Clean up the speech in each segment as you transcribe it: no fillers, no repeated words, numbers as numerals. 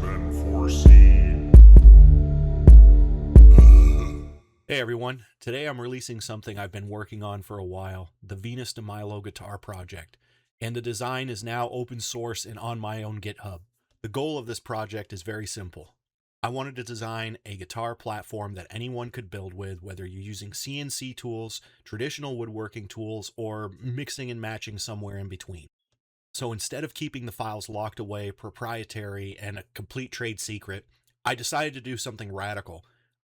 been foreseen. Hey everyone, today I'm releasing something I've been working on for a while, the Venus De Milo guitar project, and the design is now open source and on my own GitHub. The goal of this project is very simple. I wanted to design a guitar platform that anyone could build with, whether you're using CNC tools, traditional woodworking tools, or mixing and matching somewhere in between. So instead of keeping the files locked away, proprietary, and a complete trade secret, I decided to do something radical.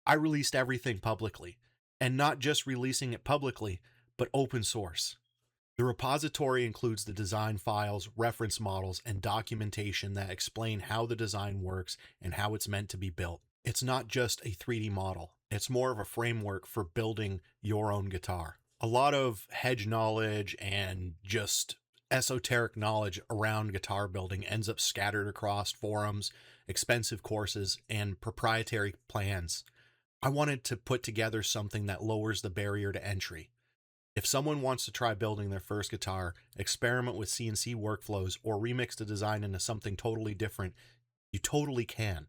I released everything publicly, and not just releasing it publicly, but open source. The repository includes the design files, reference models, and documentation that explain how the design works and how it's meant to be built. It's not just a 3D model, it's more of a framework for building your own guitar. A lot of hedge knowledge and just esoteric knowledge around guitar building ends up scattered across forums, expensive courses, and proprietary plans. I wanted to put together something that lowers the barrier to entry. If someone wants to try building their first guitar, experiment with CNC workflows, or remix the design into something totally different, you totally can.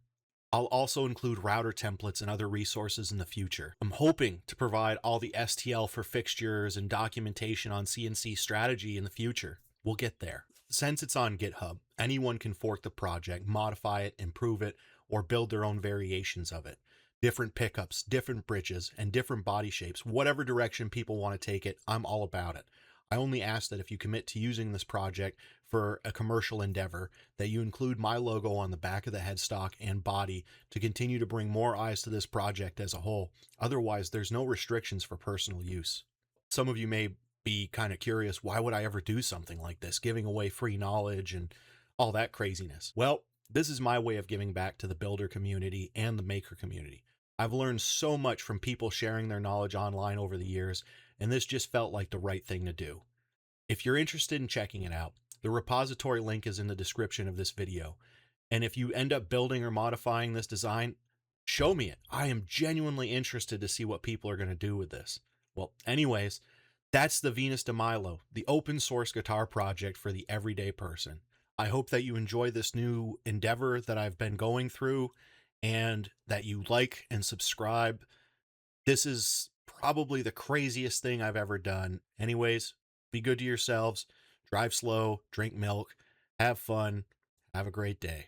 I'll also include router templates and other resources in the future. I'm hoping to provide all the STL for fixtures and documentation on CNC strategy in the future. We'll get there. Since it's on GitHub, anyone can fork the project, modify it, improve it, or build their own variations of it. Different pickups, different bridges, and different body shapes. Whatever direction people want to take it, I'm all about it. I only ask that if you commit to using this project for a commercial endeavor, that you include my logo on the back of the headstock and body to continue to bring more eyes to this project as a whole. Otherwise, there's no restrictions for personal use. Some of you may be kind of curious, why would I ever do something like this, giving away free knowledge and all that craziness? Well, this is my way of giving back to the builder community and the maker community. I've learned so much from people sharing their knowledge online over the years, and this just felt like the right thing to do. If you're interested in checking it out, the repository link is in the description of this video. And if you end up building or modifying this design, show me it. I am genuinely interested to see what people are going to do with this. Well, anyways, that's the Venus De Milo, the open source guitar project for the everyday person. I hope that you enjoy this new endeavor that I've been going through and that you like and subscribe. This is probably the craziest thing I've ever done. Anyways, be good to yourselves, drive slow, drink milk, have fun, have a great day.